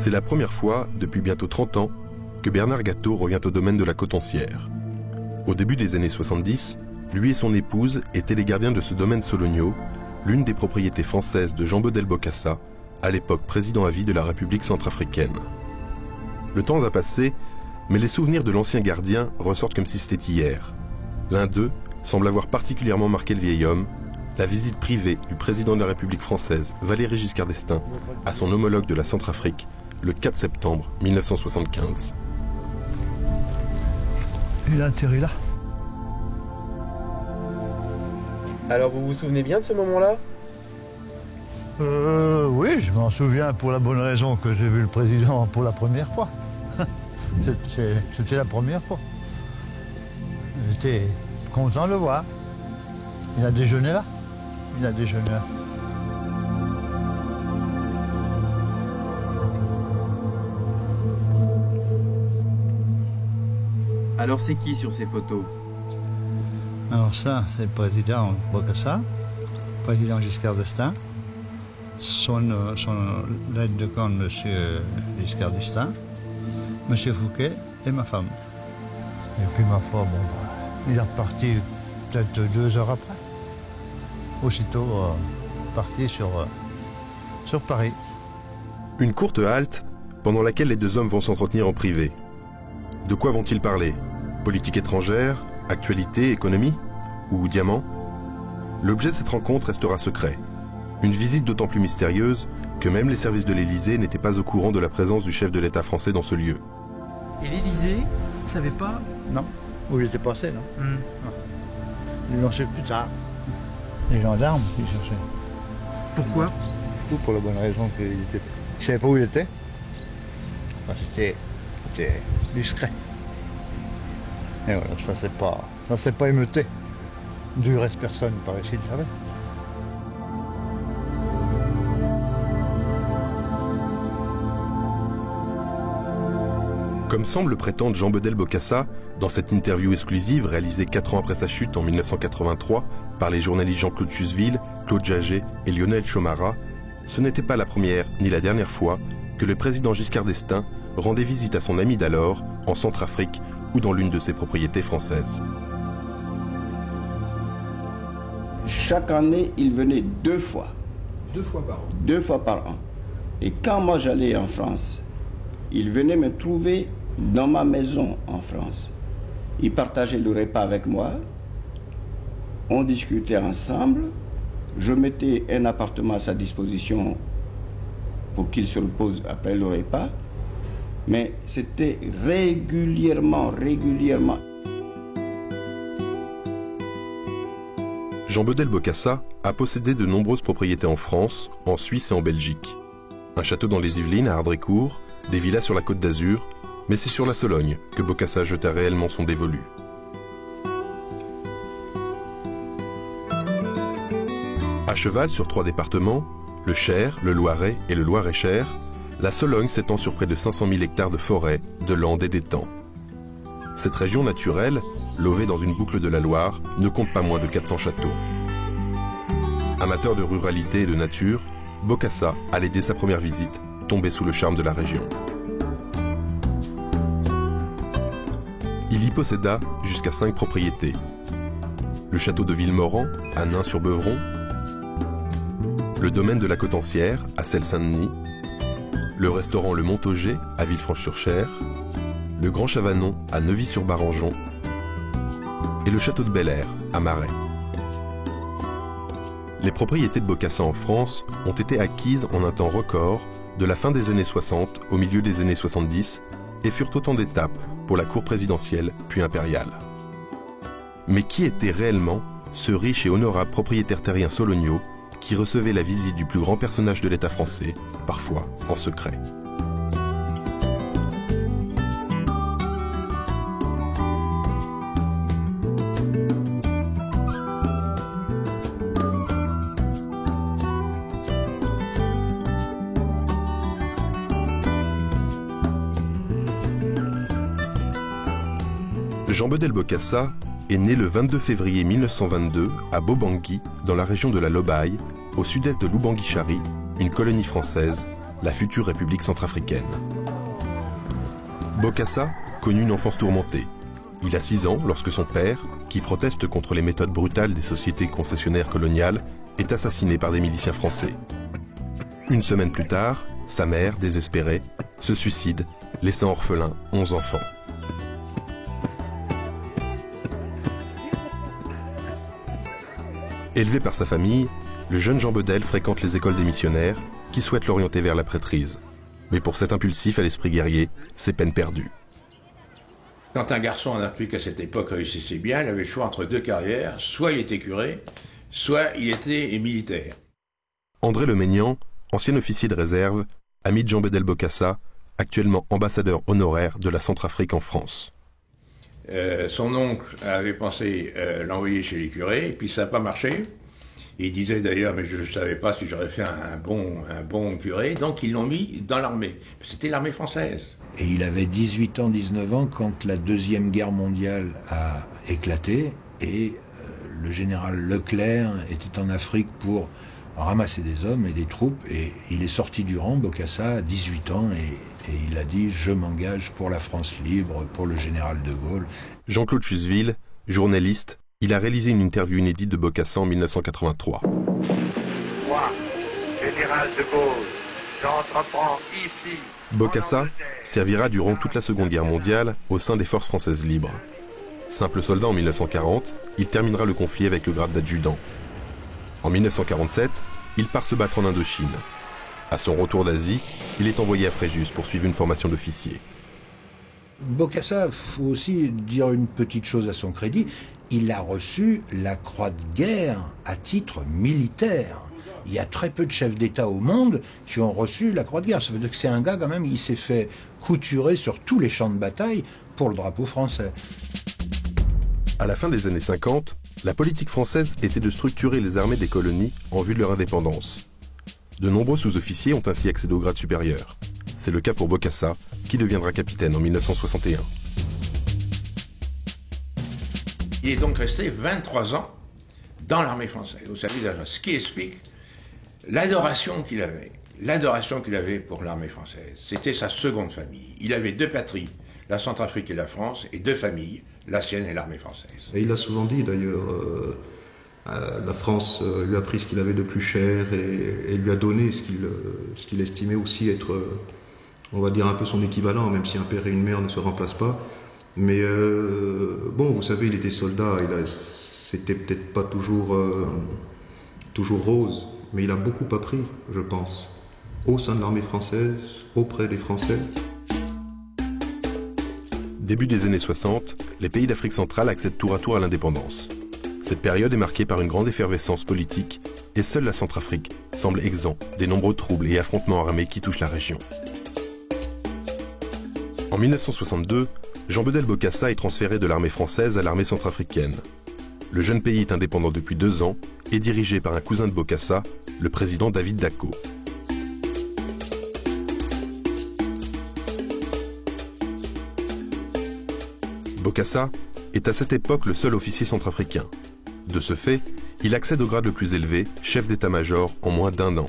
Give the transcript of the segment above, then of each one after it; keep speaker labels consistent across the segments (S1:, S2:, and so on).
S1: C'est la première fois, depuis bientôt 30 ans, que Bernard Gâteau revient au domaine de la Cotoncière. Au début des années 70, lui et son épouse étaient les gardiens de ce domaine Sologno, l'une des propriétés françaises de Jean Bedel Bokassa, à l'époque président à vie de la République centrafricaine. Le temps a passé, mais les souvenirs de l'ancien gardien ressortent comme si c'était hier. L'un d'eux semble avoir particulièrement marqué le vieil homme, la visite privée du président de la République française, Valéry Giscard d'Estaing, à son homologue de la Centrafrique, le 4 septembre 1975.
S2: Il a atterri là.
S3: Alors vous vous souvenez bien de ce moment-là?
S2: Oui, je m'en souviens pour la bonne raison que j'ai vu le président pour la première fois. C'était la première fois. J'étais content de le voir. Il a déjeuné là. Il a déjeuné là.
S3: Alors c'est qui sur ces photos?
S2: Alors ça, c'est le président Bokassa, président Giscard d'Estaing, son aide de camp, M. Giscard d'Estaing, M. Fouquet et ma femme. Et puis ma femme, il est reparti peut-être 2 heures après. Aussitôt parti sur Paris.
S1: Une courte halte, pendant laquelle les deux hommes vont s'entretenir en privé. De quoi vont-ils parler? Politique étrangère, actualité, économie ou diamant? L'objet de cette rencontre restera secret. Une visite d'autant plus mystérieuse que même les services de l'Élysée n'étaient pas au courant de la présence du chef de l'État français dans ce lieu.
S4: Et l'Élysée ne savait pas?
S2: Non, où il était passé, non. Ils l'ont su plus tard. Les gendarmes, ils cherchaient.
S4: Pourquoi?
S2: Tout pour la bonne raison qu'il ne savait pas où il était. Enfin, c'était discret. Et voilà, ça s'est pas émeuté. Du reste, personne par ici le savait.
S1: Comme semble prétendre Jean Bedel Bokassa, dans cette interview exclusive réalisée 4 ans après sa chute en 1983 par les journalistes Jean-Claude Chusville, Claude Jaget et Lionel Chomara, ce n'était pas la première ni la dernière fois que le président Giscard d'Estaing rendait visite à son ami d'alors en Centrafrique ou dans l'une de ses propriétés françaises.
S5: Chaque année, il venait 2 fois.
S3: 2 fois par an?
S5: 2 fois par an. Et quand moi j'allais en France, il venait me trouver dans ma maison en France. Il partageait le repas avec moi. On discutait ensemble. Je mettais un appartement à sa disposition pour qu'il se repose après le repas. Mais c'était régulièrement.
S1: Jean Bedel Bokassa a possédé de nombreuses propriétés en France, en Suisse et en Belgique. Un château dans les Yvelines à Ardrécourt, des villas sur la Côte d'Azur, mais c'est sur la Sologne que Bokassa jeta réellement son dévolu. À cheval sur 3 départements, le Cher, le Loiret et le Loir-et-Cher, la Sologne s'étend sur près de 500 000 hectares de forêt, de landes et d'étangs. Cette région naturelle, levée dans une boucle de la Loire, ne compte pas moins de 400 châteaux. Amateur de ruralité et de nature, Bokassa allait dès sa première visite tomber sous le charme de la région. Il y posséda jusqu'à 5 propriétés. Le château de Villemorand, à Nain-sur-Beuvron, le domaine de la Cotoncière, à Celles-Saint-Denis, le restaurant Le Montauger, à Villefranche-sur-Cher, le Grand Chavanon, à Neuvy-sur-Barangeon, et le château de Bel-Air, à Marais. Les propriétés de Bokassa en France ont été acquises en un temps record, de la fin des années 60 au milieu des années 70, et furent autant d'étapes pour la cour présidentielle puis impériale. Mais qui était réellement ce riche et honorable propriétaire terrien sologno qui recevait la visite du plus grand personnage de l'État français, parfois en secret? Jean Bedel Bokassa est né le 22 février 1922 à Bobangui, dans la région de la Lobaye, au sud-est de l'Oubangui-Chari, une colonie française, la future République centrafricaine. Bokassa connut une enfance tourmentée. Il a 6 ans lorsque son père, qui proteste contre les méthodes brutales des sociétés concessionnaires coloniales, est assassiné par des miliciens français. Une semaine plus tard, sa mère, désespérée, se suicide, laissant orphelin 11 enfants. Élevé par sa famille, le jeune Jean Bedel fréquente les écoles des missionnaires qui souhaitent l'orienter vers la prêtrise. Mais pour cet impulsif à l'esprit guerrier, c'est peine perdue.
S6: Quand un garçon en Afrique à cette époque réussissait bien, il avait le choix entre 2 carrières, soit il était curé, soit il était militaire.
S1: André Lemaignan, ancien officier de réserve, ami de Jean Bedel Bokassa, actuellement ambassadeur honoraire de la Centrafrique en France.
S6: Son oncle avait pensé l'envoyer chez les curés, et puis ça n'a pas marché. Il disait d'ailleurs, mais je ne savais pas si j'aurais fait un bon curé, donc ils l'ont mis dans l'armée. C'était l'armée française.
S7: Et il avait 18 ans, 19 ans quand la Deuxième Guerre mondiale a éclaté, et le général Leclerc était en Afrique pour ramasser des hommes et des troupes, et il est sorti du rang, Bokassa, à 18 ans, et il a dit « Je m'engage pour la France libre, pour le général de Gaulle ».
S1: Jean-Claude Chusville, journaliste, il a réalisé une interview inédite de Bokassa en 1983.
S8: Moi, général de Gaulle, j'entreprends ici...
S1: Bokassa servira durant toute la Seconde Guerre mondiale au sein des forces françaises libres. Simple soldat en 1940, il terminera le conflit avec le grade d'adjudant. En 1947, il part se battre en Indochine. À son retour d'Asie, il est envoyé à Fréjus pour suivre une formation d'officier.
S7: Bokassa, il faut aussi dire une petite chose à son crédit, il a reçu la croix de guerre à titre militaire. Il y a très peu de chefs d'État au monde qui ont reçu la croix de guerre. Ça veut dire que c'est un gars quand même, il s'est fait couturer sur tous les champs de bataille pour le drapeau français.
S1: À la fin des années 50, la politique française était de structurer les armées des colonies en vue de leur indépendance. De nombreux sous-officiers ont ainsi accédé au grade supérieur. C'est le cas pour Bokassa, qui deviendra capitaine en 1961.
S6: Il est donc resté 23 ans dans l'armée française, au service de la France, ce qui explique l'adoration qu'il avait pour l'armée française. C'était sa seconde famille. Il avait 2 patries, la Centrafrique et la France, et 2 familles, la sienne et l'armée française.
S9: Et il a souvent dit d'ailleurs, la France lui a pris ce qu'il avait de plus cher et lui a donné ce qu'il estimait aussi être, on va dire, un peu son équivalent, même si un père et une mère ne se remplacent pas. Mais bon, vous savez, il était soldat, c'était peut-être pas toujours rose, mais il a beaucoup appris, je pense, au sein de l'armée française, auprès des Français.
S1: Début des années 60, les pays d'Afrique centrale accèdent tour à tour à l'indépendance. Cette période est marquée par une grande effervescence politique et seule la Centrafrique semble exempt des nombreux troubles et affrontements armés qui touchent la région. En 1962, Jean Bedel Bokassa est transféré de l'armée française à l'armée centrafricaine. Le jeune pays est indépendant depuis 2 ans et dirigé par un cousin de Bokassa, le président David Dacko. Bokassa est à cette époque le seul officier centrafricain. De ce fait, il accède au grade le plus élevé, chef d'état-major, en moins d'1 an.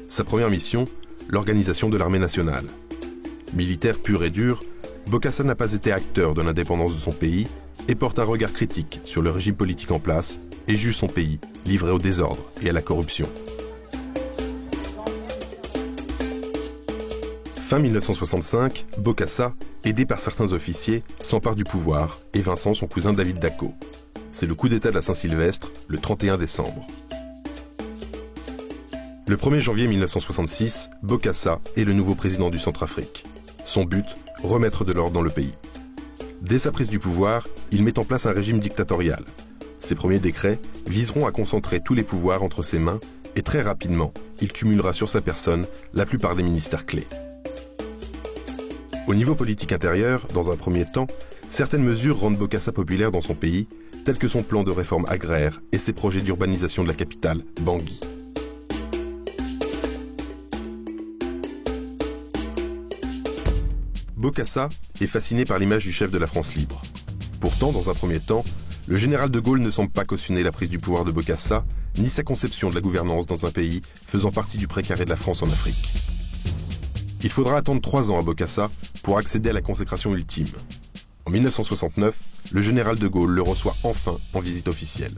S1: Sa première mission, l'organisation de l'armée nationale. Militaire pur et dur, Bokassa n'a pas été acteur de l'indépendance de son pays et porte un regard critique sur le régime politique en place et juge son pays livré au désordre et à la corruption. Fin 1965, Bokassa, aidé par certains officiers, s'empare du pouvoir, évinçant son cousin David Dacko. C'est le coup d'État de la Saint-Sylvestre, le 31 décembre. Le 1er janvier 1966, Bokassa est le nouveau président du Centrafrique. Son but, remettre de l'ordre dans le pays. Dès sa prise du pouvoir, il met en place un régime dictatorial. Ses premiers décrets viseront à concentrer tous les pouvoirs entre ses mains et très rapidement, il cumulera sur sa personne la plupart des ministères clés. Au niveau politique intérieur, dans un premier temps, certaines mesures rendent Bokassa populaire dans son pays, telles que son plan de réforme agraire et ses projets d'urbanisation de la capitale, Bangui. Bokassa est fasciné par l'image du chef de la France libre. Pourtant, dans un premier temps, le général de Gaulle ne semble pas cautionner la prise du pouvoir de Bokassa, ni sa conception de la gouvernance dans un pays faisant partie du précaré de la France en Afrique. Il faudra attendre 3 ans à Bokassa pour accéder à la consécration ultime. En 1969, le général de Gaulle le reçoit enfin en visite officielle.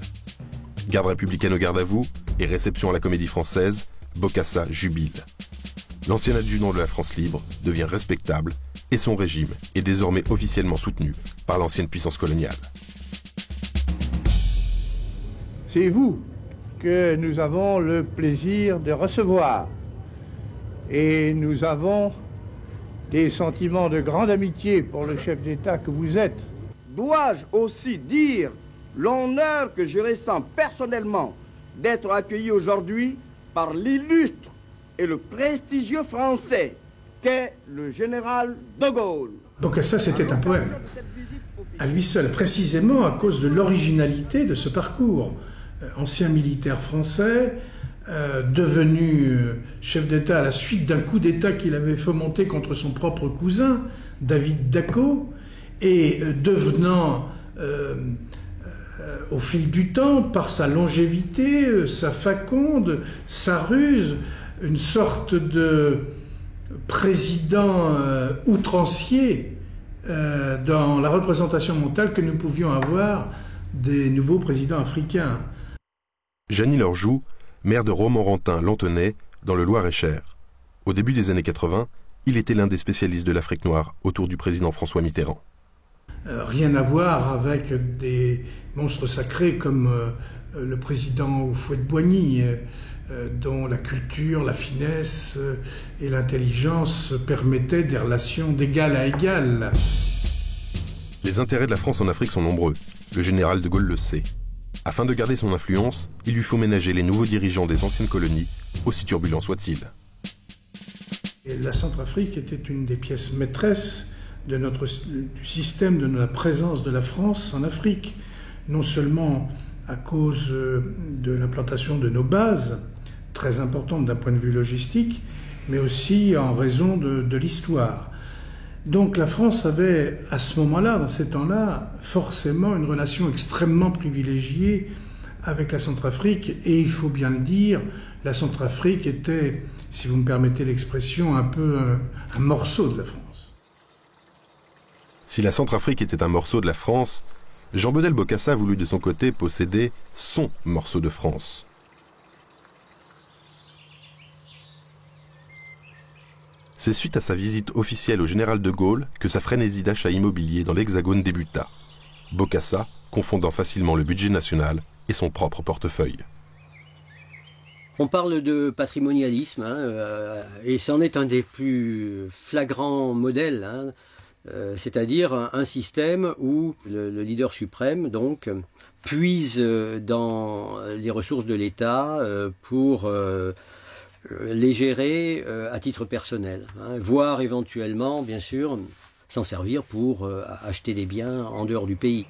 S1: Garde républicaine au garde à vous et réception à la Comédie Française, Bokassa jubile. L'ancien adjudant de la France libre devient respectable et son régime est désormais officiellement soutenu par l'ancienne puissance coloniale.
S10: C'est vous que nous avons le plaisir de recevoir et nous avons des sentiments de grande amitié pour le chef d'État que vous êtes.
S11: Dois-je aussi dire l'honneur que je ressens personnellement d'être accueilli aujourd'hui par l'illustre et le prestigieux français qu'est le général de Gaulle.
S4: Bokassa, c'était un poème, à lui seul, précisément à cause de l'originalité de ce parcours. Ancien militaire français, devenu chef d'État à la suite d'un coup d'État qu'il avait fomenté contre son propre cousin, David Dacko, et devenant, au fil du temps, par sa longévité, sa faconde, sa ruse, une sorte de président outrancier dans la représentation mentale que nous pouvions avoir des nouveaux présidents africains.
S1: Jeannie Lorjou, maire de Romorantin-Lanthenay, dans le Loir-et-Cher. Au début des années 80, il était l'un des spécialistes de l'Afrique noire autour du président François Mitterrand.
S4: Rien à voir avec des monstres sacrés comme le président Houphouët-Boigny, dont la culture, la finesse et l'intelligence permettaient des relations d'égal à égal.
S1: Les intérêts de la France en Afrique sont nombreux. Le général de Gaulle le sait. Afin de garder son influence, il lui faut ménager les nouveaux dirigeants des anciennes colonies, aussi turbulents soient-ils.
S4: La Centrafrique était une des pièces maîtresses du système de la présence de la France en Afrique, non seulement à cause de l'implantation de nos bases, très importantes d'un point de vue logistique, mais aussi en raison de l'histoire. Donc la France avait, à ce moment-là, dans ces temps-là, forcément une relation extrêmement privilégiée avec la Centrafrique, et il faut bien le dire, la Centrafrique était, si vous me permettez l'expression, un peu un morceau de la France.
S1: Si la Centrafrique était un morceau de la France, Jean Bedel Bokassa a voulu de son côté posséder son morceau de France. C'est suite à sa visite officielle au général de Gaulle que sa frénésie d'achat immobilier dans l'Hexagone débuta. Bokassa confondant facilement le budget national et son propre portefeuille.
S12: On parle de patrimonialisme, et c'en est un des plus flagrants modèles, c'est-à-dire un système où le leader suprême donc puise dans les ressources de l'État pour les gérer à titre personnel, voire éventuellement, bien sûr, s'en servir pour acheter des biens en dehors du pays.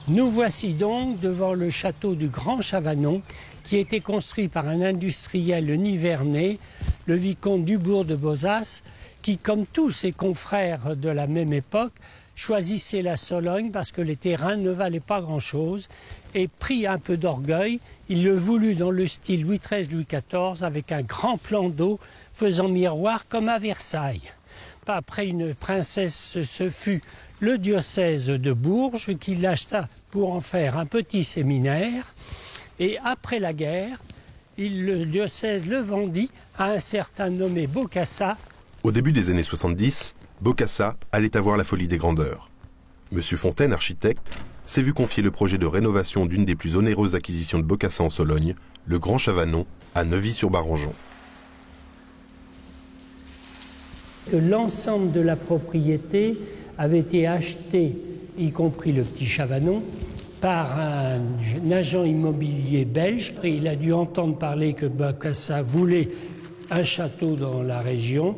S13: Nous voici donc devant le château du Grand Chavanon, qui a été construit par un industriel nivernais, le vicomte Dubourg de Bozas, qui, comme tous ses confrères de la même époque, choisissait la Sologne parce que les terrains ne valaient pas grand-chose, et pris un peu d'orgueil, il le voulut dans le style Louis XIII, Louis XIV, avec un grand plan d'eau faisant miroir comme à Versailles. Après une princesse, ce fut le diocèse de Bourges qui l'acheta pour en faire un petit séminaire, et après la guerre, le diocèse le vendit à un certain nommé Bokassa.
S1: Au début des années 70, Bokassa allait avoir la folie des grandeurs. Monsieur Fontaine, architecte, s'est vu confier le projet de rénovation d'une des plus onéreuses acquisitions de Bokassa en Sologne, le Grand Chavanon, à Neuvy-sur-Barangeon.
S13: L'ensemble de la propriété avait été acheté, y compris le petit Chavanon, par un agent immobilier belge. Et il a dû entendre parler que Bokassa voulait un château dans la région,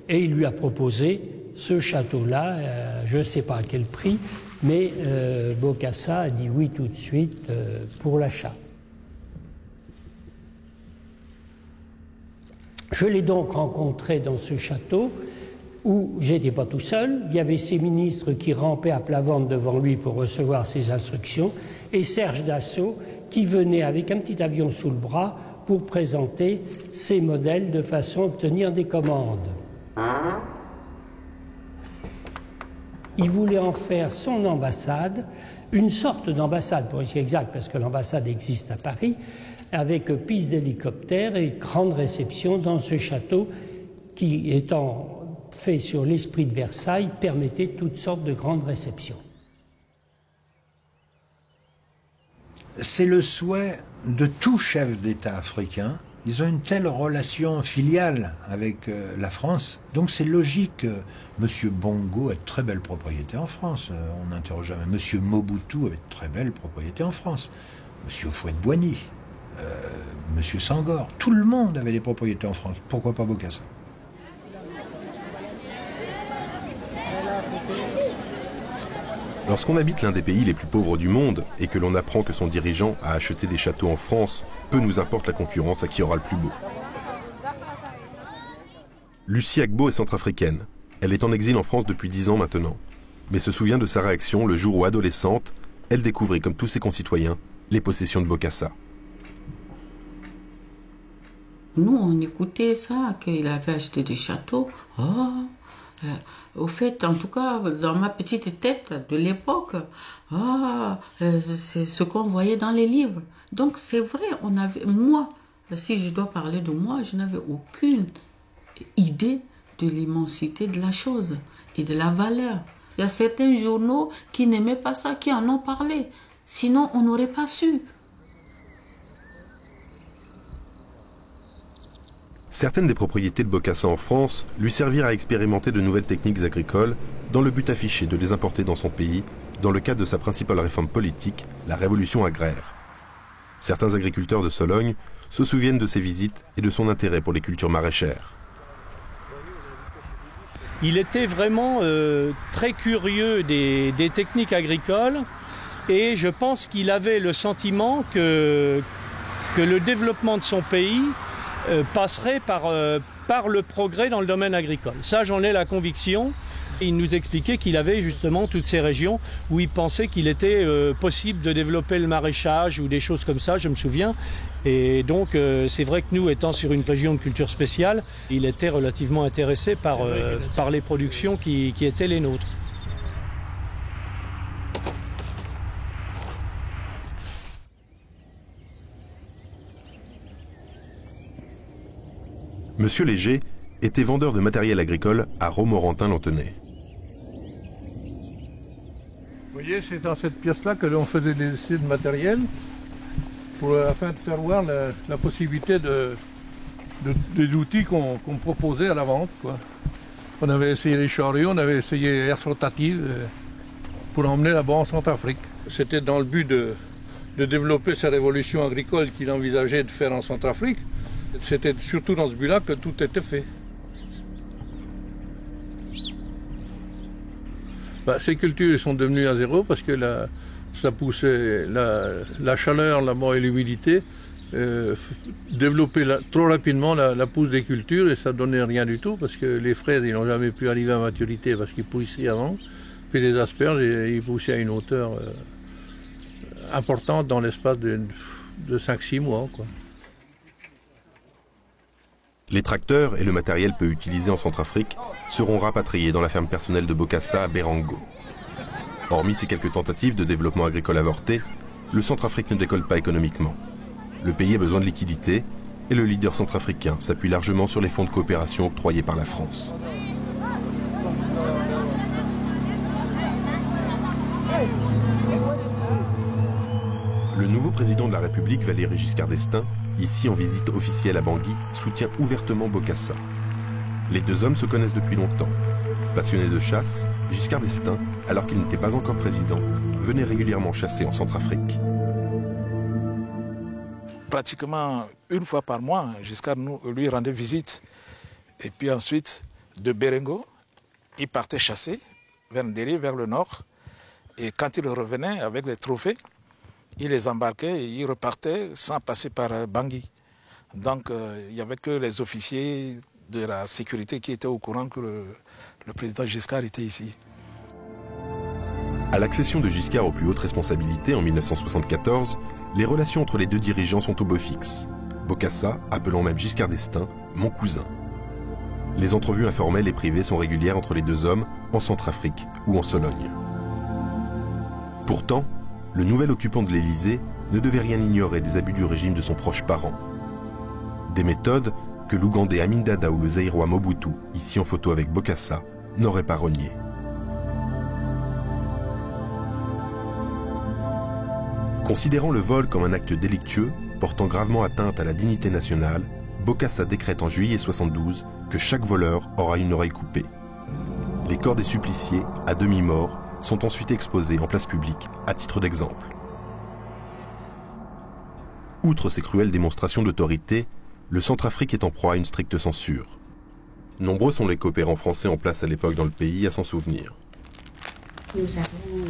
S13: et il lui a proposé ce château-là, je ne sais pas à quel prix, mais Bokassa a dit oui tout de suite pour l'achat. Je l'ai donc rencontré dans ce château où j'étais pas tout seul. Il y avait ses ministres qui rampaient à plat ventre devant lui pour recevoir ses instructions, et Serge Dassault qui venait avec un petit avion sous le bras pour présenter ces modèles de façon à obtenir des commandes. Il voulait en faire son ambassade, une sorte d'ambassade, pour être exact, parce que l'ambassade existe à Paris, avec piste d'hélicoptère et grande réception dans ce château qui, étant fait sur l'esprit de Versailles, permettait toutes sortes de grandes réceptions.
S7: C'est le souhait de tout chef d'État africain. Ils ont une telle relation filiale avec la France. Donc c'est logique. M. Bongo a de très belles propriétés en France. On n'interroge jamais. M. Mobutu avait de très belles propriétés en France. M. Houphouët-Boigny, M. Senghor, tout le monde avait des propriétés en France. Pourquoi pas Bokassa?
S1: Lorsqu'on habite l'un des pays les plus pauvres du monde et que l'on apprend que son dirigeant a acheté des châteaux en France, peu nous importe la concurrence à qui aura le plus beau. Lucie Agbo est centrafricaine. Elle est en exil en France depuis 10 ans maintenant, mais se souvient de sa réaction le jour où, adolescente, elle découvrit, comme tous ses concitoyens, les possessions de Bokassa.
S14: Nous, on écoutait ça, qu'il avait acheté des châteaux. Au fait, en tout cas, dans ma petite tête de l'époque, c'est ce qu'on voyait dans les livres. Donc c'est vrai, moi, si je dois parler de moi, je n'avais aucune idée de l'immensité de la chose et de la valeur. Il y a certains journaux qui n'aimaient pas ça, qui en ont parlé. Sinon, on n'aurait pas su.
S1: Certaines des propriétés de Bokassa en France lui servirent à expérimenter de nouvelles techniques agricoles dans le but affiché de les importer dans son pays, dans le cadre de sa principale réforme politique, la révolution agraire. Certains agriculteurs de Sologne se souviennent de ses visites et de son intérêt pour les cultures maraîchères.
S15: Il était vraiment très curieux des techniques agricoles et je pense qu'il avait le sentiment que le développement de son pays passerait par le progrès dans le domaine agricole. Ça, j'en ai la conviction. Il nous expliquait qu'il avait justement toutes ces régions où il pensait qu'il était possible de développer le maraîchage ou des choses comme ça, je me souviens. Et donc, c'est vrai que nous, étant sur une région de culture spéciale, il était relativement intéressé par les productions qui étaient les nôtres.
S1: Monsieur Léger était vendeur de matériel agricole à Romorantin-Lanthenay.
S10: Vous voyez, c'est dans cette pièce-là que l'on faisait des essais de matériel afin de faire voir la possibilité des outils qu'on proposait à la vente, quoi. On avait essayé les chariots, on avait essayé les herses rotatives pour emmener là-bas en Centrafrique. C'était dans le but de développer sa révolution agricole qu'il envisageait de faire en Centrafrique. C'était surtout dans ce but-là que tout était fait. Ces cultures sont devenues à zéro parce que ça poussait la chaleur, la mort et l'humidité, développer trop rapidement la pousse des cultures et ça ne donnait rien du tout parce que les fraises n'ont jamais pu arriver à maturité parce qu'ils poussaient avant. Puis les asperges, ils poussaient à une hauteur importante dans l'espace de 5-6 mois, quoi.
S1: Les tracteurs et le matériel peu utilisé en Centrafrique seront rapatriés dans la ferme personnelle de Bokassa à Berango. Hormis ces quelques tentatives de développement agricole avortées, le Centrafrique ne décolle pas économiquement. Le pays a besoin de liquidités et le leader centrafricain s'appuie largement sur les fonds de coopération octroyés par la France. Le nouveau président de la République, Valéry Giscard d'Estaing, ici en visite officielle à Bangui, soutient ouvertement Bokassa. Les deux hommes se connaissent depuis longtemps. Passionné de chasse, Giscard d'Estaing, alors qu'il n'était pas encore président, venait régulièrement chasser en Centrafrique.
S16: Pratiquement une fois par mois, Giscard lui rendait visite. Et puis ensuite, de Berengo, il partait chasser vers Ndéri, vers le nord. Et quand il revenait avec les trophées, il les embarquait et il repartait sans passer par Bangui. Donc il n'y avait que les officiers de la sécurité qui étaient au courant que le président Giscard était ici.
S1: À l'accession de Giscard aux plus hautes responsabilités en 1974, les relations entre les deux dirigeants sont au beau fixe. Bokassa appelant même Giscard d'Estaing « mon cousin ». Les entrevues informelles et privées sont régulières entre les deux hommes, en Centrafrique ou en Sologne. Pourtant, le nouvel occupant de l'Élysée ne devait rien ignorer des abus du régime de son proche parent. Des méthodes que l'Ougandais Amin Dada ou le Zaïrois Mobutu, ici en photo avec Bokassa, n'auraient pas renié. Considérant le vol comme un acte délictueux, portant gravement atteinte à la dignité nationale, Bokassa décrète en juillet 72 que chaque voleur aura une oreille coupée. Les corps des suppliciés, à demi-morts, sont ensuite exposés en place publique à titre d'exemple. Outre ces cruelles démonstrations d'autorité, le Centrafrique est en proie à une stricte censure. Nombreux sont les coopérants français en place à l'époque dans le pays à s'en souvenir.
S17: Nous avons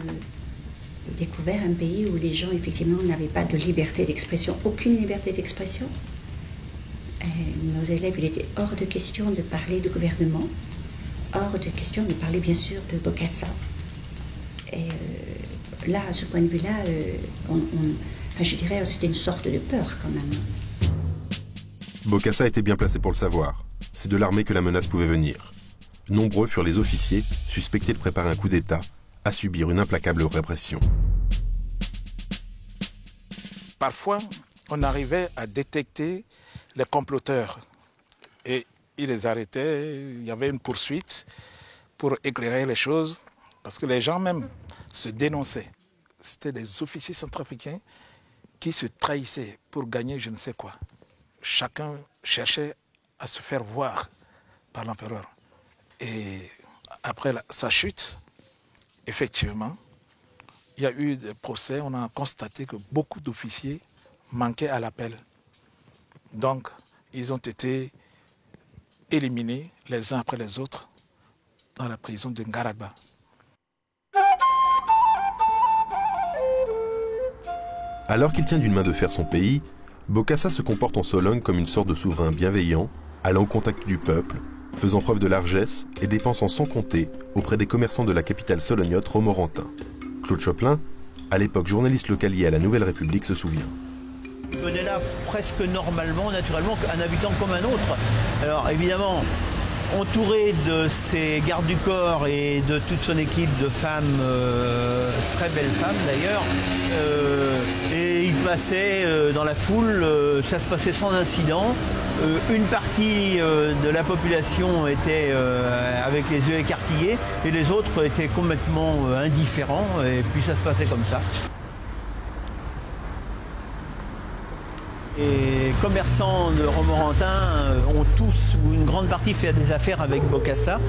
S17: découvert un pays où les gens effectivement n'avaient pas de liberté d'expression, aucune liberté d'expression. Nos élèves, il était hors de question de parler du gouvernement, hors de question de parler bien sûr de Bokassa. Et là, à ce point de vue-là, je dirais c'était une sorte de peur quand même.
S1: Bokassa était bien placé pour le savoir. C'est de l'armée que la menace pouvait venir. Nombreux furent les officiers suspectés de préparer un coup d'État, à subir une implacable répression.
S16: Parfois, on arrivait à détecter les comploteurs et ils les arrêtaient, il y avait une poursuite pour éclairer les choses parce que les gens même se dénonçaient. C'était des officiers centrafricains qui se trahissaient pour gagner je ne sais quoi. Chacun cherchait à se faire voir par l'empereur. Et après sa chute, effectivement, il y a eu des procès, on a constaté que beaucoup d'officiers manquaient à l'appel. Donc, ils ont été éliminés les uns après les autres dans la prison de Ngaragba.
S1: Alors qu'il tient d'une main de fer son pays, Bokassa se comporte en Sologne comme une sorte de souverain bienveillant, allant au contact du peuple, faisant preuve de largesse et dépensant sans compter auprès des commerçants de la capitale solognote Romorantin. Claude Choplin, à l'époque journaliste localier à la Nouvelle République, se souvient.
S18: Il venait là presque normalement, naturellement, un habitant comme un autre. Alors évidemment, entouré de ses gardes du corps et de toute son équipe de femmes, très belles femmes d'ailleurs, et il passait dans la foule, ça se passait sans incident. Une partie de la population était avec les yeux écarquillés et les autres étaient complètement indifférents et puis ça se passait comme ça. Les commerçants de Romorantin ont tous, ou une grande partie, fait des affaires avec Bokassa.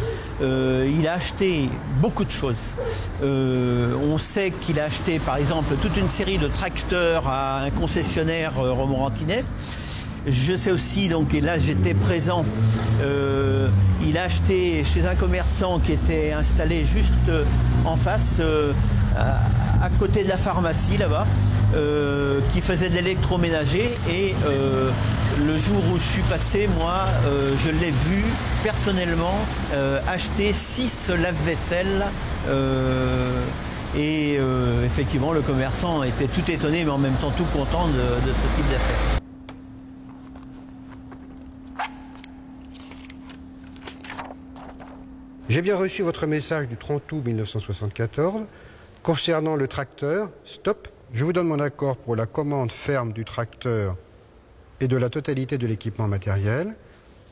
S18: Il a acheté beaucoup de choses. On sait qu'il a acheté, par exemple, toute une série de tracteurs à un concessionnaire romorantinais. Je sais aussi, donc, et là j'étais présent, il a acheté chez un commerçant qui était installé juste en face, à côté de la pharmacie là-bas, qui faisait de l'électroménager et le jour où je suis passé, moi, je l'ai vu personnellement acheter 6 lave-vaisselle et effectivement le commerçant était tout étonné mais en même temps tout content de ce type d'affaires.
S19: J'ai bien reçu votre message du 30 août 1974 concernant le tracteur Stop. Je vous donne mon accord pour la commande ferme du tracteur et de la totalité de l'équipement matériel,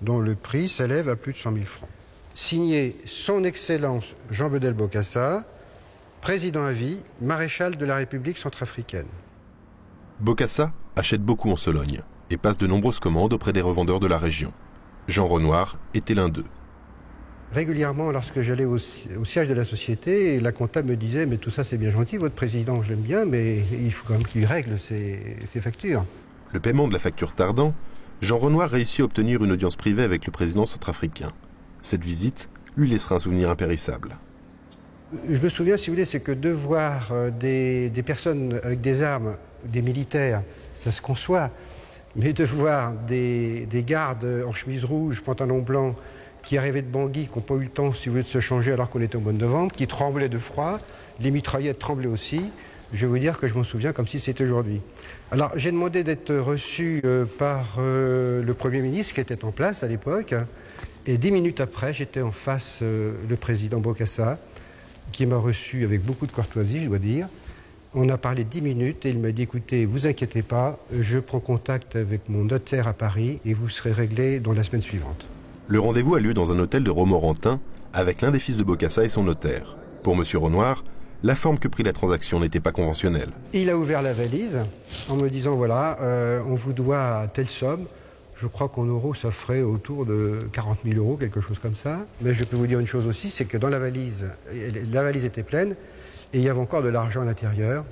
S19: dont le prix s'élève à plus de 100 000 francs. Signé Son Excellence Jean Bedel Bokassa, président à vie, maréchal de la République centrafricaine.
S1: Bokassa achète beaucoup en Sologne et passe de nombreuses commandes auprès des revendeurs de la région. Jean Renoir était l'un d'eux.
S19: Régulièrement, lorsque j'allais au siège de la société, la comptable me disait « Mais tout ça, c'est bien gentil, votre président, je l'aime bien, mais il faut quand même qu'il règle ses factures. »
S1: Le paiement de la facture tardant, Jean Renoir réussit à obtenir une audience privée avec le président centrafricain. Cette visite lui laissera un souvenir impérissable.
S19: Je me souviens, si vous voulez, c'est que de voir des personnes avec des armes, des militaires, ça se conçoit, mais de voir des gardes en chemise rouge, pantalon blanc, qui arrivaient de Bangui, qui n'ont pas eu le temps, si vous voulez, de se changer alors qu'on était au mois de novembre, qui tremblaient de froid, les mitraillettes tremblaient aussi. Je vais vous dire que je m'en souviens comme si c'était aujourd'hui. Alors, j'ai demandé d'être reçu par le Premier ministre qui était en place à l'époque. Et 10 minutes après, j'étais en face le président Bokassa, qui m'a reçu avec beaucoup de courtoisie, je dois dire. On a parlé 10 minutes et il m'a dit, écoutez, vous inquiétez pas, je prends contact avec mon notaire à Paris et vous serez réglé dans la semaine suivante.
S1: Le rendez-vous a lieu dans un hôtel de Romorantin avec l'un des fils de Bokassa et son notaire. Pour M. Renoir, la forme que prit la transaction n'était pas conventionnelle.
S19: Il a ouvert la valise en me disant, voilà, on vous doit telle somme. Je crois qu'en euros, ça ferait autour de 40 000 euros, quelque chose comme ça. Mais je peux vous dire une chose aussi, c'est que dans la valise était pleine et il y avait encore de l'argent à l'intérieur.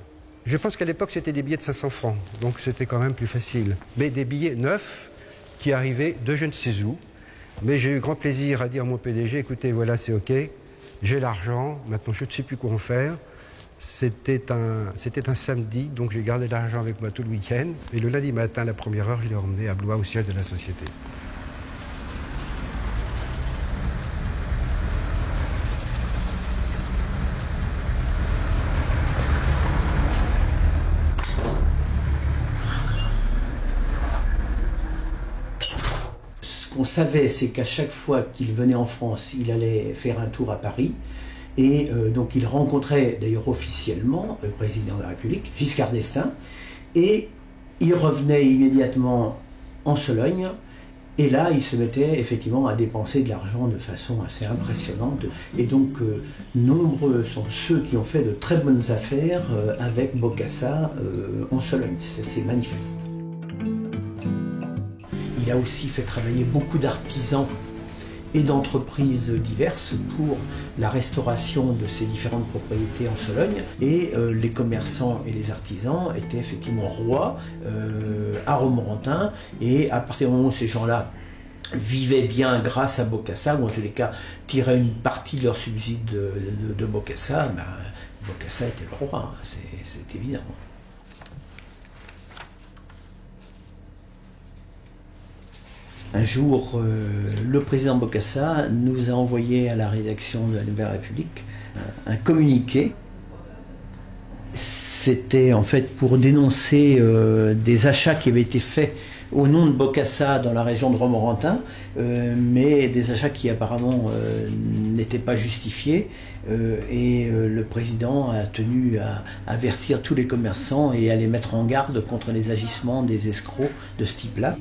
S19: Je pense qu'à l'époque, c'était des billets de 500 francs, donc c'était quand même plus facile. Mais des billets neufs qui arrivaient de je ne sais où. Mais j'ai eu grand plaisir à dire à mon PDG, écoutez, voilà, c'est OK, j'ai l'argent, maintenant je ne sais plus quoi en faire. C'était un samedi, donc j'ai gardé l'argent avec moi tout le week-end. Et le lundi matin, à la première heure, je l'ai emmené à Blois, au siège de la société.
S20: Ce qu'on savait, c'est qu'à chaque fois qu'il venait en France, il allait faire un tour à Paris. Et donc il rencontrait d'ailleurs officiellement le président de la République, Giscard d'Estaing, et il revenait immédiatement en Sologne, et là il se mettait effectivement à dépenser de l'argent de façon assez impressionnante. Et donc nombreux sont ceux qui ont fait de très bonnes affaires avec Bokassa en Sologne, c'est manifeste. Il a aussi fait travailler beaucoup d'artisans et d'entreprises diverses pour la restauration de ces différentes propriétés en Sologne. Et les commerçants et les artisans étaient effectivement rois à Romorantin. Et à partir du moment où ces gens-là vivaient bien grâce à Bokassa, ou en tous les cas tiraient une partie de leur subside de Bokassa, ben, Bokassa était le roi, hein, c'est évident. Un jour, le président Bokassa nous a envoyé à la rédaction de la Nouvelle République un communiqué. C'était en fait pour dénoncer des achats qui avaient été faits au nom de Bokassa dans la région de Romorantin, mais des achats qui apparemment n'étaient pas justifiés. Et le président a tenu à avertir tous les commerçants et à les mettre en garde contre les agissements des escrocs de ce type-là.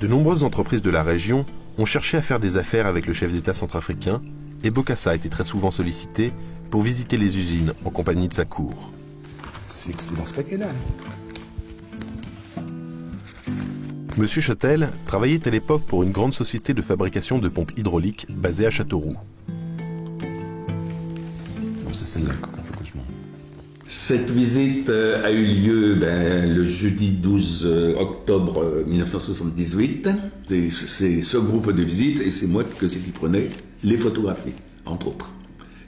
S1: De nombreuses entreprises de la région ont cherché à faire des affaires avec le chef d'État centrafricain et Bokassa a été très souvent sollicité pour visiter les usines en compagnie de sa cour.
S21: C'est que c'est dans ce paquet-là.
S1: Monsieur Châtel travaillait à l'époque pour une grande société de fabrication de pompes hydrauliques basée à Châteauroux.
S21: Non, c'est celle-là qu'il faut que je monte.
S22: Cette visite a eu lieu le jeudi 12 octobre 1978. C'est ce groupe de visite et c'est moi qui prenais les photographies, entre autres,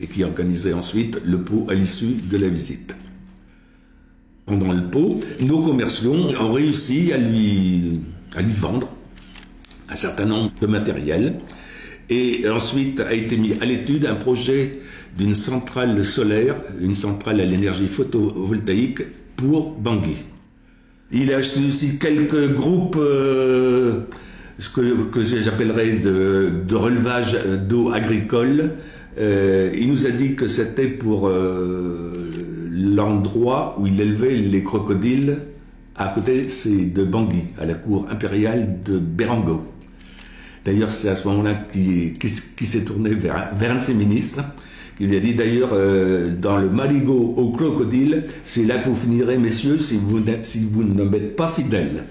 S22: et qui organisait ensuite le pot à l'issue de la visite. Pendant le pot, nos commerciaux ont réussi à lui vendre un certain nombre de matériel et ensuite a été mis à l'étude un projet d'une centrale solaire, une centrale à l'énergie photovoltaïque pour Bangui. Il a acheté aussi quelques groupes, ce que j'appellerais de relevage d'eau agricole. Il nous a dit que c'était pour l'endroit où il élevait les crocodiles à côté de Bangui, à la cour impériale de Berango. D'ailleurs, c'est à ce moment-là qu'il s'est tourné vers un de ses ministres. Il lui a dit d'ailleurs, dans le marigot au crocodile, c'est là que vous finirez, messieurs, si vous ne m'êtes pas fidèles.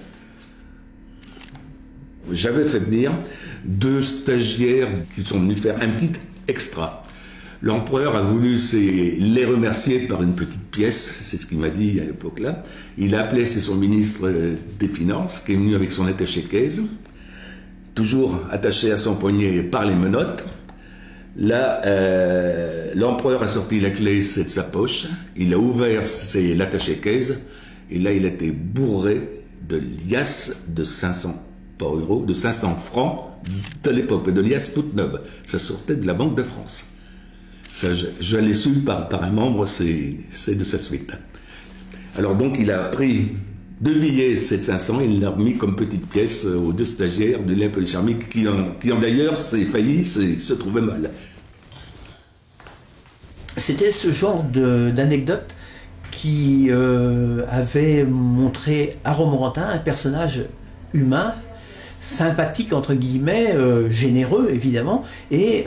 S22: J'avais fait venir 2 stagiaires qui sont venus faire un petit extra. L'empereur a voulu les remercier par une petite pièce, c'est ce qu'il m'a dit à l'époque-là. Il a appelé, c'est son ministre des Finances, qui est venu avec son attaché-caisse, toujours attaché à son poignet par les menottes. Là, l'empereur a sorti la clé de sa poche, il a ouvert l'attaché-caisse, et là, il a été bourré de liasses de 500, pas euros, de 500 francs de l'époque, de liasses toutes neuves. Ça sortait de la Banque de France. Ça, je l'ai su par un membre, c'est de sa suite. Alors donc, il a pris 2 billets 700-500, il l'a remis comme petite pièce aux 2 stagiaires de l'Olympe Polycharmique qui ont d'ailleurs failli se trouver mal.
S18: C'était ce genre d'anecdote qui avait montré à Romorantin un personnage humain, sympathique entre guillemets, généreux évidemment, et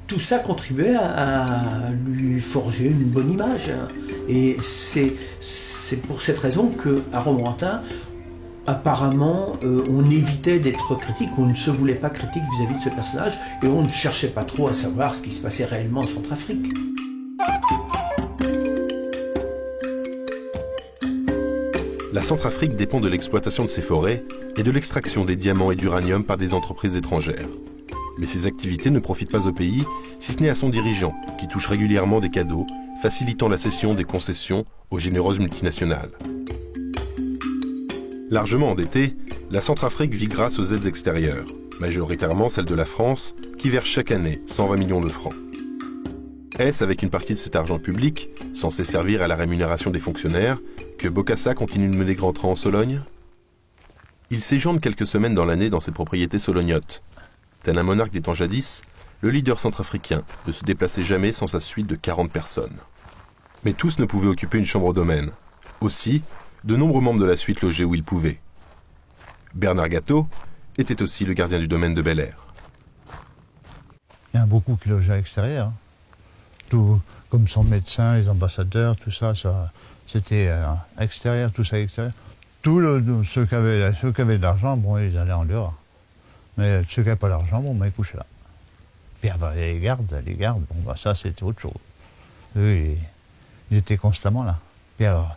S18: tout ça contribuait à lui forger une bonne image. Et c'est pour cette raison qu'à Romorantin, apparemment, on évitait d'être critique, on ne se voulait pas critique vis-à-vis de ce personnage, et on ne cherchait pas trop à savoir ce qui se passait réellement en Centrafrique.
S1: La Centrafrique dépend de l'exploitation de ses forêts et de l'extraction des diamants et d'uranium par des entreprises étrangères. Mais ces activités ne profitent pas au pays, si ce n'est à son dirigeant, qui touche régulièrement des cadeaux, facilitant la cession des concessions aux généreuses multinationales. Largement endettée, la Centrafrique vit grâce aux aides extérieures, majoritairement celles de la France, qui verse chaque année 120 millions de francs. Est-ce avec une partie de cet argent public, censé servir à la rémunération des fonctionnaires, que Bokassa continue de mener grand train en Sologne? Il séjourne quelques semaines dans l'année dans ses propriétés solognotes. Tel un monarque des temps jadis, le leader centrafricain ne se déplaçait jamais sans sa suite de 40 personnes. Mais tous ne pouvaient occuper une chambre au domaine. Aussi, de nombreux membres de la suite logeaient où ils pouvaient. Bernard Gâteau était aussi le gardien du domaine de Bel-Air.
S2: Il y en a beaucoup qui logeaient à l'extérieur. Tout, comme son médecin, les ambassadeurs, tout ça c'était extérieur, tout ça extérieur. Ceux qui avaient de l'argent, bon, ils allaient en dehors. Mais ceux qui n'avaient pas d'argent, bon, ils couchaient là. Puis les gardes, bon, bah, ça c'était autre chose. Eux, ils étaient constamment là. Puis alors,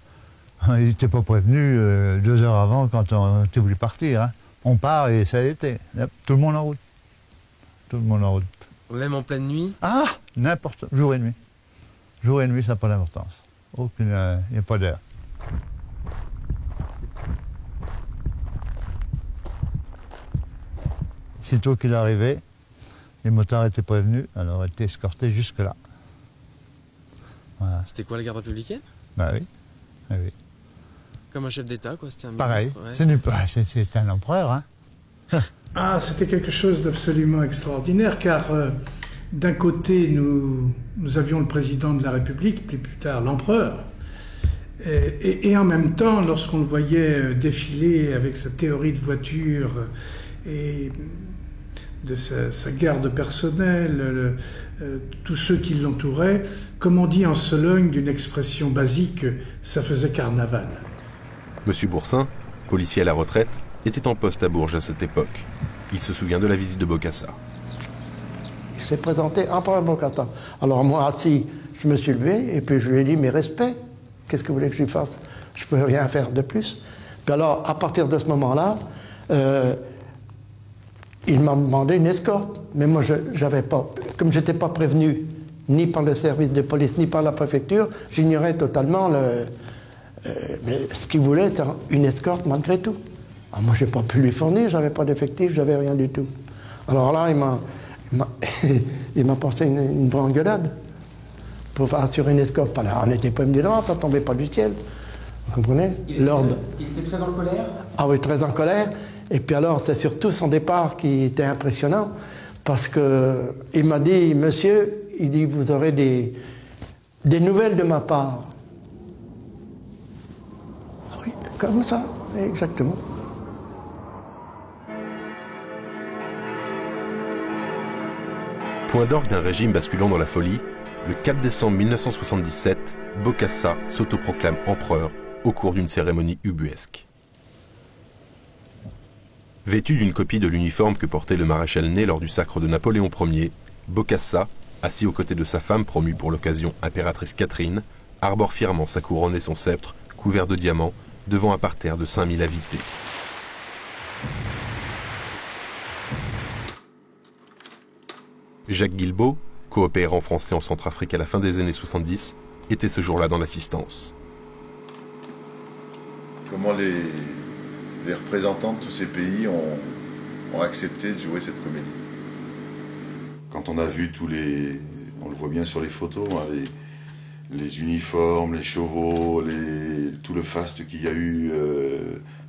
S2: ils n'étaient pas prévenus 2 heures avant quand on était voulu partir. Hein. On part et ça a été. Tout le monde en route. Tout le monde en route.
S3: Même en pleine nuit?
S2: Ah, n'importe, jour et nuit. Jour et nuit, ça n'a pas d'importance. Il n'y a pas d'heure. Sitôt qu'il arrivait, les motards étaient prévenus, alors étaient escortés jusque-là. Voilà.
S3: C'était quoi, la garde républicaine?
S2: Bah oui. Ah oui.
S3: Comme un chef d'État, quoi, c'était un
S2: pareil,
S3: ministre, ouais.
S2: C'est un empereur, hein.
S4: Ah, c'était quelque chose d'absolument extraordinaire, car d'un côté, nous avions le président de la République, puis plus tard l'empereur, et en même temps, lorsqu'on le voyait défiler avec sa théorie de voiture et de sa garde personnelle, tous ceux qui l'entouraient, comme on dit en Sologne, d'une expression basique, ça faisait carnaval.
S1: Monsieur Boursin, policier à la retraite, était en poste à Bourges à cette époque. Il se souvient de la visite de Bokassa.
S23: Il s'est présenté empereur Bokassa. Alors moi, assis, je me suis levé et puis je lui ai dit, mes respects, qu'est-ce que vous voulez que je lui fasse? Je ne peux rien faire de plus. Puis alors, à partir de ce moment-là, il m'a demandé une escorte. Mais moi, j'avais pas, comme je n'étais pas prévenu ni par le service de police, ni par la préfecture, j'ignorais totalement mais ce qu'il voulait, c'était une escorte malgré tout. Alors moi, je n'ai pas pu lui fournir, je n'avais pas d'effectif, je n'avais rien du tout. Alors là, il m'a passé une branguelade pour assurer une escorte. Alors, on n'était pas venu là, ça ne tombait pas du ciel. Vous comprenez? L'ordre.
S3: Il était très en colère?
S23: Ah oui, très en colère. Et puis alors, c'est surtout son départ qui était impressionnant, parce qu'il m'a dit, monsieur, il dit, vous aurez des nouvelles de ma part. Oui, comme ça, exactement.
S1: Point d'orgue d'un régime basculant dans la folie, le 4 décembre 1977, Bokassa s'autoproclame empereur au cours d'une cérémonie ubuesque. Vêtu d'une copie de l'uniforme que portait le maréchal Ney lors du sacre de Napoléon Ier, Bokassa, assis aux côtés de sa femme promue pour l'occasion impératrice Catherine, arbore fièrement sa couronne et son sceptre, couvert de diamants, devant un parterre de 5000 invités. Jacques Guilbault, coopérant français en Centrafrique à la fin des années 70, était ce jour-là dans l'assistance.
S24: Comment les représentants de tous ces pays ont accepté de jouer cette comédie? Quand on a vu tous les On le voit bien sur les photos, hein, les uniformes, les chevaux, tout le faste qu'il y a eu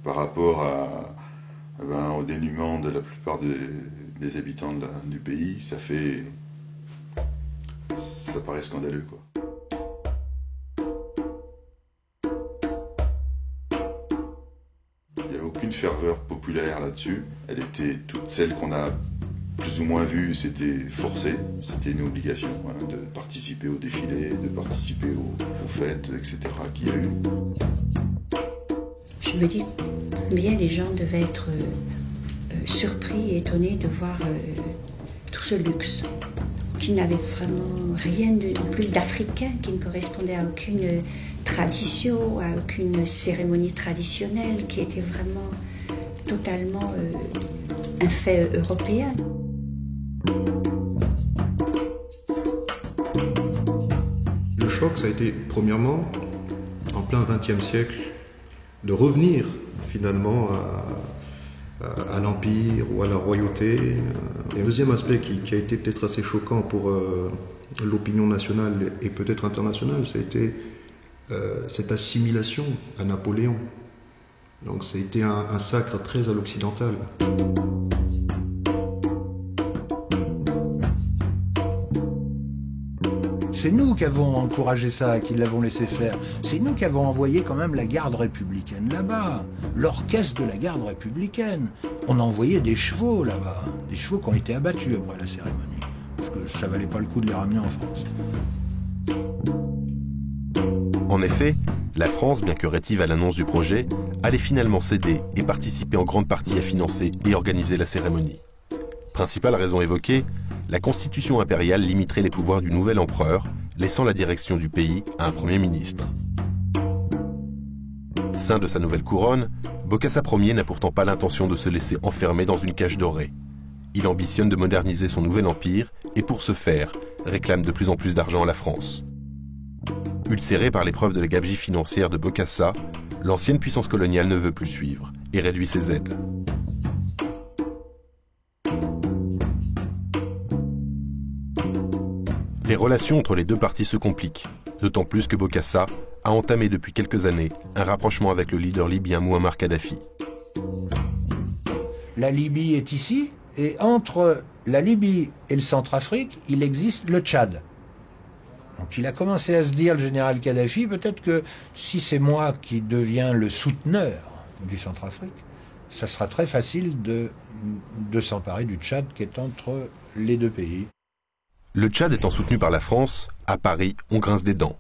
S24: par rapport au dénuement de la plupart des habitants du pays. Ça paraît scandaleux, quoi. Il n'y a aucune ferveur populaire là-dessus. Elle était toute celle qu'on a plus ou moins vue, c'était forcé, c'était une obligation hein, de participer au défilé, de participer aux fêtes, etc. qu'il y a eu.
S17: Je me dis combien les gens devaient être surpris et étonnés de voir tout ce luxe, qui n'avait vraiment rien de plus d'africain, qui ne correspondait à aucune tradition, à aucune cérémonie traditionnelle, qui était vraiment totalement un fait européen.
S5: Le choc, ça a été, premièrement, en plein XXe siècle, de revenir finalement à l'Empire ou à la royauté. Et un deuxième aspect qui a été peut-être assez choquant pour l'opinion nationale et peut-être internationale, ça a été cette assimilation à Napoléon. Donc ça a été un sacre très à l'occidental.
S7: C'est nous qui avons encouragé ça, qui l'avons laissé faire. C'est nous qui avons envoyé quand même la garde républicaine là-bas, l'orchestre de la garde républicaine. On a envoyé des chevaux là-bas, des chevaux qui ont été abattus après la cérémonie, parce que ça valait pas le coup de les ramener en France.
S1: En effet, la France, bien que rétive à l'annonce du projet, allait finalement céder et participer en grande partie à financer et organiser la cérémonie. Principale raison évoquée, la constitution impériale limiterait les pouvoirs du nouvel empereur, laissant la direction du pays à un premier ministre. Saint de sa nouvelle couronne, Bokassa Ier n'a pourtant pas l'intention de se laisser enfermer dans une cage dorée. Il ambitionne de moderniser son nouvel empire et pour ce faire, réclame de plus en plus d'argent à la France. Ulcéré par l'épreuve de la gabegie financière de Bokassa, l'ancienne puissance coloniale ne veut plus suivre et réduit ses aides. Les relations entre les deux parties se compliquent, d'autant plus que Bokassa a entamé depuis quelques années un rapprochement avec le leader libyen Mouammar Kadhafi.
S7: La Libye est ici, et entre la Libye et le Centrafrique, il existe le Tchad. Donc il a commencé à se dire, le général Kadhafi, peut-être que si c'est moi qui deviens le souteneur du Centrafrique, ça sera très facile de s'emparer du Tchad qui est entre les deux pays.
S1: Le Tchad étant soutenu par la France, à Paris, on grince des dents.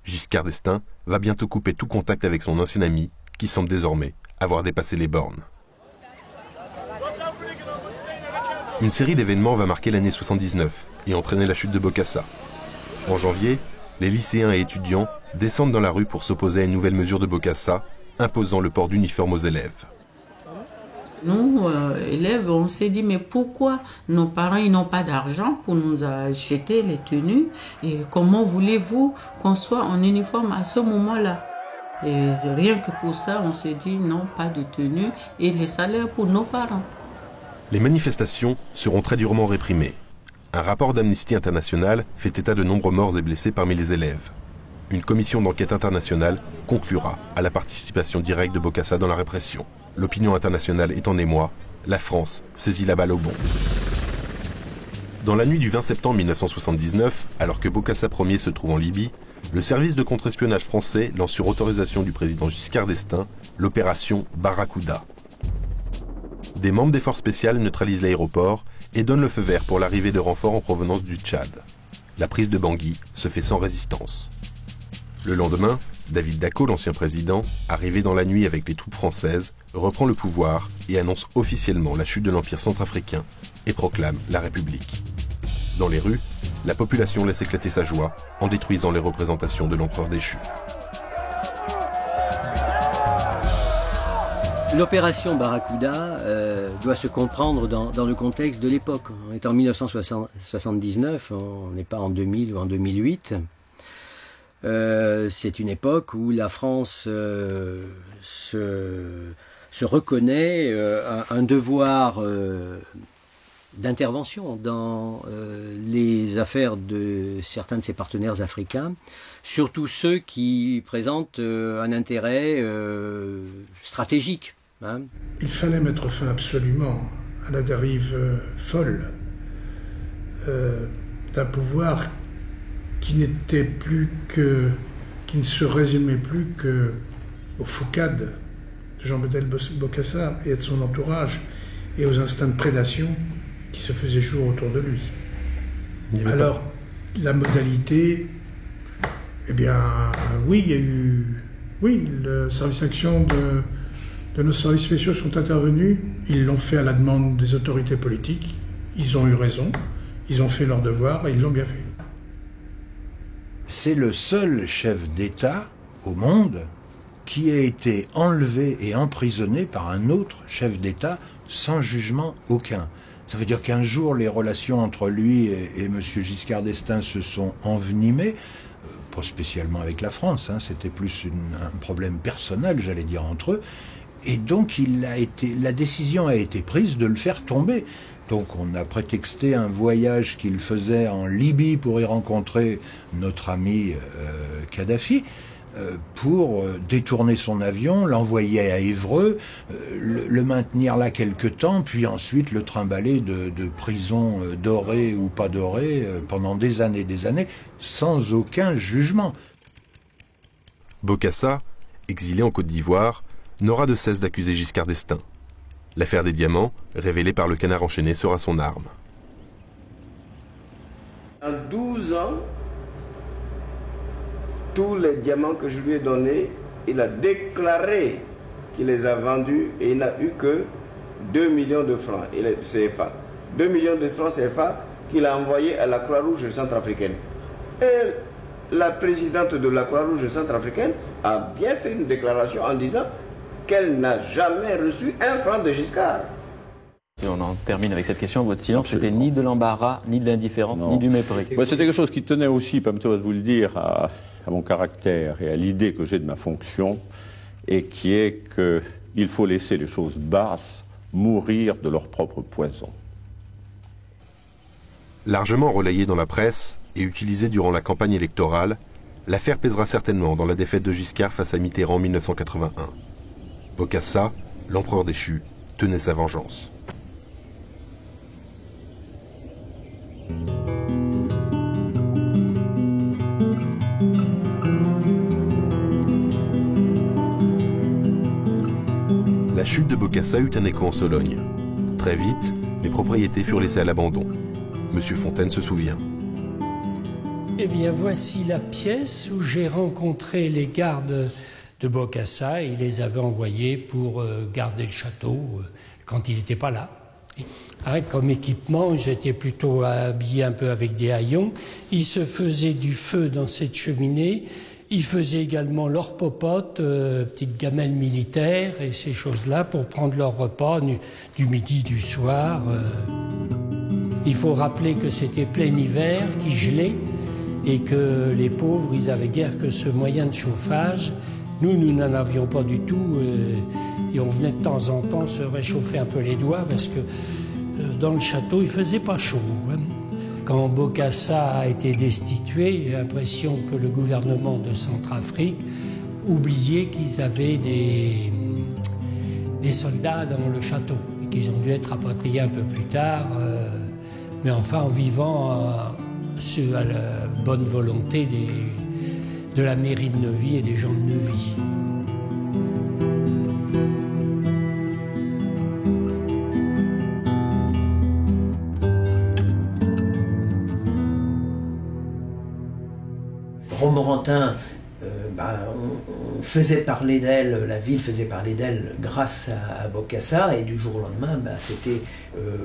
S1: Giscard d'Estaing va bientôt couper tout contact avec son ancien ami, qui semble désormais avoir dépassé les bornes. Une série d'événements va marquer l'année 79 et entraîner la chute de Bokassa. En janvier, les lycéens et étudiants descendent dans la rue pour s'opposer à une nouvelle mesure de Bokassa, imposant le port d'uniforme aux élèves.
S14: Nous, élèves, on s'est dit, mais pourquoi nos parents ils n'ont pas d'argent pour nous acheter les tenues? Et comment voulez-vous qu'on soit en uniforme à ce moment-là? Et rien que pour ça, on s'est dit, non, pas de tenue et les salaires pour nos parents.
S1: Les manifestations seront très durement réprimées. Un rapport d'Amnesty International fait état de nombreux morts et blessés parmi les élèves. Une commission d'enquête internationale conclura à la participation directe de Bokassa dans la répression. L'opinion internationale est en émoi, la France saisit la balle au bond. Dans la nuit du 20 septembre 1979, alors que Bokassa Ier se trouve en Libye, le service de contre-espionnage français lance sur autorisation du président Giscard d'Estaing l'opération Barracuda. Des membres des forces spéciales neutralisent l'aéroport et donnent le feu vert pour l'arrivée de renforts en provenance du Tchad. La prise de Bangui se fait sans résistance. Le lendemain, David Dacko, l'ancien président, arrivé dans la nuit avec les troupes françaises, reprend le pouvoir et annonce officiellement la chute de l'Empire centrafricain et proclame la République. Dans les rues, la population laisse éclater sa joie en détruisant les représentations de l'empereur déchu.
S12: L'opération Barracuda doit se comprendre dans le contexte de l'époque. On est en 1979, on n'est pas en 2000 ou en 2008. C'est une époque où la France se reconnaît un devoir d'intervention dans les affaires de certains de ses partenaires africains, surtout ceux qui présentent un intérêt stratégique. Hein.
S4: Il fallait mettre fin absolument à la dérive folle d'un pouvoir qui n'était plus que, qui ne se résumait plus que aux foucades de Jean-Bedel Bokassa et de son entourage et aux instincts de prédation qui se faisaient jour autour de lui. Alors, la modalité, eh bien, oui, il y a eu... Oui, le service action de nos services spéciaux sont intervenus. Ils l'ont fait à la demande des autorités politiques. Ils ont eu raison. Ils ont fait leur devoir et ils l'ont bien fait.
S7: C'est le seul chef d'État au monde qui a été enlevé et emprisonné par un autre chef d'État sans jugement aucun. Ça veut dire qu'un jour, les relations entre lui et M. Giscard d'Estaing se sont envenimées, pas spécialement avec la France, hein, c'était plus un problème personnel, j'allais dire, entre eux. Et donc, la décision a été prise de le faire tomber. Donc, on a prétexté un voyage qu'il faisait en Libye pour y rencontrer notre ami Kadhafi, pour détourner son avion, l'envoyer à Évreux, le maintenir là quelque temps, puis ensuite le trimballer de prison dorée ou pas dorée pendant des années, sans aucun jugement.
S1: Bokassa, exilé en Côte d'Ivoire, n'aura de cesse d'accuser Giscard d'Estaing. L'affaire des diamants, révélée par le Canard enchaîné, sera son arme.
S6: En 12 ans, tous les diamants que je lui ai donnés, il a déclaré qu'il les a vendus et il n'a eu que 2 millions de francs CFA. 2 millions de francs CFA qu'il a envoyés à la Croix-Rouge centrafricaine. Et la présidente de la Croix-Rouge centrafricaine a bien fait une déclaration en disant qu'elle n'a jamais reçu un franc de Giscard.
S8: Si on en termine avec cette question, votre silence n'était ni de l'embarras, ni de l'indifférence, ni du mépris.
S9: Ouais, c'était quelque chose qui tenait aussi, permettez-moi de vous le dire, à mon caractère et à l'idée que j'ai de ma fonction, et qui est qu'il faut laisser les choses basses mourir de leur propre poison.
S1: Largement relayée dans la presse et utilisée durant la campagne électorale, l'affaire pèsera certainement dans la défaite de Giscard face à Mitterrand en 1981. Bokassa, l'empereur déchu, tenait sa vengeance. La chute de Bokassa eut un écho en Sologne. Très vite, les propriétés furent laissées à l'abandon. Monsieur Fontaine se souvient.
S13: Eh bien, voici la pièce où j'ai rencontré les gardes de Bokassa. Il les avait envoyés pour garder le château quand il n'était pas là. Comme équipement, ils étaient plutôt habillés un peu avec des haillons. Ils se faisaient du feu dans cette cheminée. Ils faisaient également leur popote, petites gamelles militaires et ces choses-là pour prendre leur repas du midi, du soir. Il faut rappeler que c'était plein hiver, qu'il gelait et que les pauvres, ils avaient guère que ce moyen de chauffage. Nous n'en avions pas du tout et on venait de temps en temps se réchauffer un peu les doigts parce que dans le château, il faisait pas chaud. Hein. Quand Bokassa a été destitué, j'ai l'impression que le gouvernement de Centrafrique oubliait qu'ils avaient des soldats dans le château et qu'ils ont dû être rapatriés un peu plus tard, mais enfin en vivant à la bonne volonté de la mairie de Neuvy et des gens de Neuvy.
S20: Romorantin, on faisait parler d'elle, la ville faisait parler d'elle grâce à Bokassa, et du jour au lendemain, c'était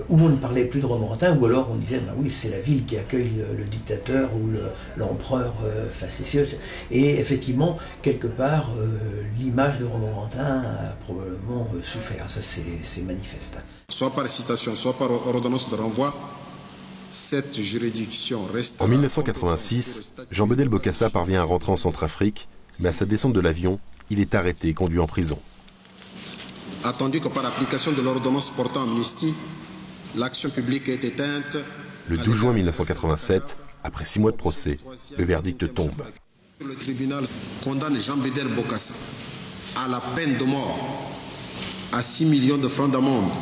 S20: où on ne parlait plus de Romorantin, ou alors on disait oui, c'est la ville qui accueille le dictateur ou l'empereur facétieux. Et effectivement, quelque part, l'image de Romorantin a probablement souffert. Ça, c'est manifeste.
S11: Soit par citation, soit par ordonnance de renvoi, cette juridiction reste...
S1: En 1986, Jean-Bedel Bokassa parvient à rentrer en Centrafrique, mais à sa descente de l'avion, il est arrêté et conduit en prison.
S11: Attendu que par application de l'ordonnance portant amnistie, L'action publique est éteinte.
S1: Le 12 juin 1987, après 6 mois de procès, le verdict tombe.
S11: Le tribunal condamne Jean-Bédel Bokassa à la peine de mort, à 6 millions de francs d'amende,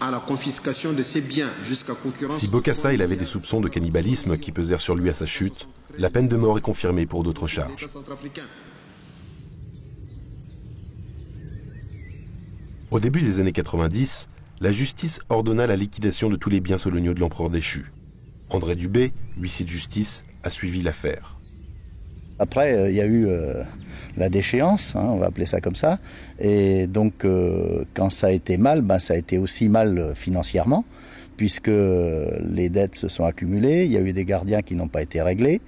S11: à la confiscation de ses biens jusqu'à concurrence...
S1: Si Bokassa il avait des soupçons de cannibalisme qui pesèrent sur lui à sa chute, la peine de mort est confirmée pour d'autres charges. Au début des années 90, la justice ordonna la liquidation de tous les biens soloniaux de l'empereur déchu. André Dubé, huissier de justice, a suivi l'affaire.
S10: Après, il y a eu la déchéance, hein, on va appeler ça comme ça. Et donc, quand ça a été mal, ça a été aussi mal financièrement, puisque les dettes se sont accumulées, il y a eu des gardiens qui n'ont pas été réglés,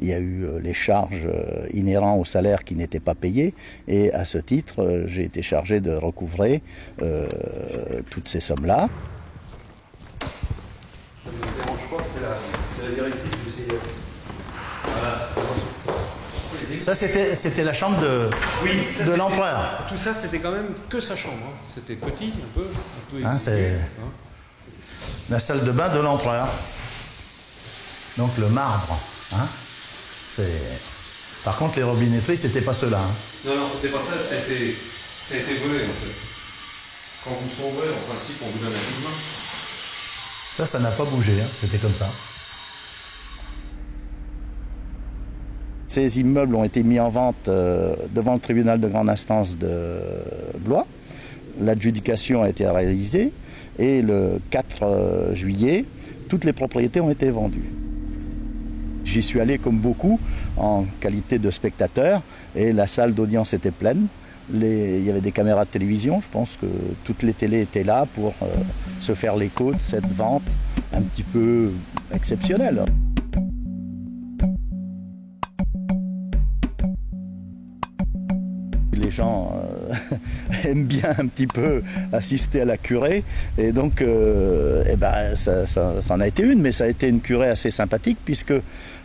S10: il y a eu les charges inhérentes au salaire qui n'étaient pas payées, et à ce titre, j'ai été chargé de recouvrer toutes ces sommes-là.
S15: Ça ne me dérange pas, c'est la directive du CIF. Voilà.
S10: Ça, c'était la chambre de l'empereur.
S15: Tout ça, c'était quand même que sa chambre. Hein. C'était petit, un peu
S10: hein, c'est la salle de bain de l'empereur. Donc le marbre. Hein. Par contre, les robinetteries, c'était pas ceux-là. Hein.
S15: Non, c'était pas ça, ça a été volé, en fait. Quand vous sombrez, en principe, on vous donne un coup de main.
S10: Ça n'a pas bougé, hein. C'était comme ça. Ces immeubles ont été mis en vente devant le tribunal de grande instance de Blois. L'adjudication a été réalisée et le 4 juillet, toutes les propriétés ont été vendues. J'y suis allé comme beaucoup en qualité de spectateur et la salle d'audience était pleine. Il y avait des caméras de télévision, je pense que toutes les télés étaient là pour se faire l'écho de cette vente un petit peu exceptionnelle. Les gens aiment bien un petit peu assister à la curée et donc ça en a été une, mais ça a été une curée assez sympathique puisque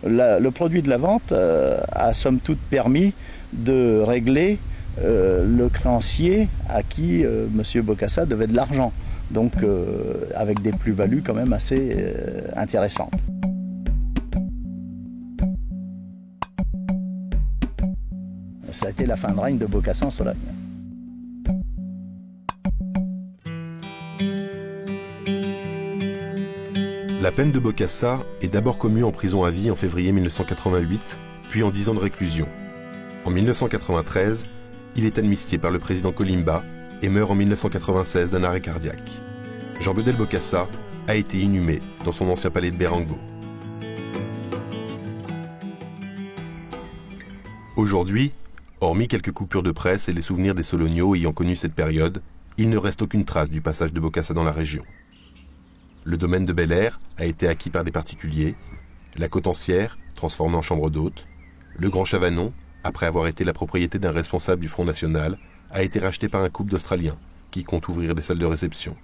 S10: le produit de la vente a somme toute permis de régler le créancier à qui M. Bokassa devait de l'argent, donc avec des plus-values quand même assez intéressantes. Ça a été la fin de règne de Bokassa en Sologne.
S1: La peine de Bokassa est d'abord commue en prison à vie en février 1988, puis en 10 ans de réclusion. En 1993, il est amnistié par le président Kolimba et meurt en 1996 d'un arrêt cardiaque. Jean-Bédel Bokassa a été inhumé dans son ancien palais de Berango. Aujourd'hui, hormis quelques coupures de presse et les souvenirs des Soloniaux ayant connu cette période, il ne reste aucune trace du passage de Bokassa dans la région. Le domaine de Bel-Air a été acquis par des particuliers, la Cotencière, transformée en chambre d'hôtes, le Grand Chavanon, après avoir été la propriété d'un responsable du Front National, a été racheté par un couple d'Australiens qui compte ouvrir des salles de réception.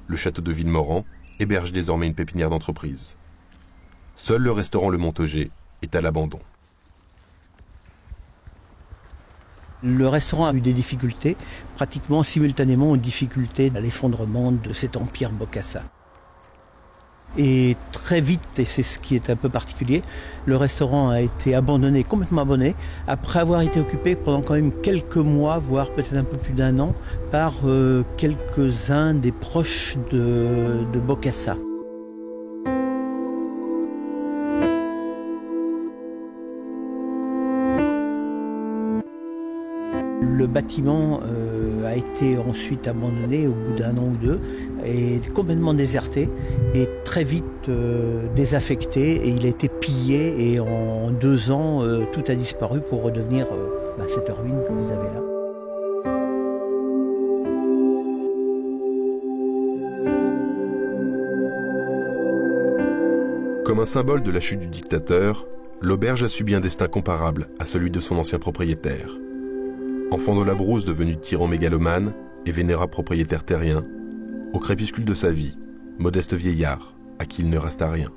S1: Le château de Villemorand héberge désormais une pépinière d'entreprise. Seul le restaurant Le Montaugé est à l'abandon.
S20: Le restaurant a eu des difficultés, pratiquement simultanément aux difficultés à l'effondrement de cet empire Bokassa. Et très vite, et c'est ce qui est un peu particulier, le restaurant a été abandonné, complètement abandonné, après avoir été occupé pendant quand même quelques mois, voire peut-être un peu plus d'1 an, par quelques-uns des proches de Bokassa. Le bâtiment a été ensuite abandonné au bout d'1 an ou 2, et complètement déserté et très vite désaffecté, et il a été pillé, et en 2 ans tout a disparu pour redevenir cette ruine que vous avez là.
S1: Comme un symbole de la chute du dictateur, l'auberge a subi un destin comparable à celui de son ancien propriétaire. Enfant de la brousse devenu tyran mégalomane et vénérable propriétaire terrien, au crépuscule de sa vie, modeste vieillard à qui il ne resta rien.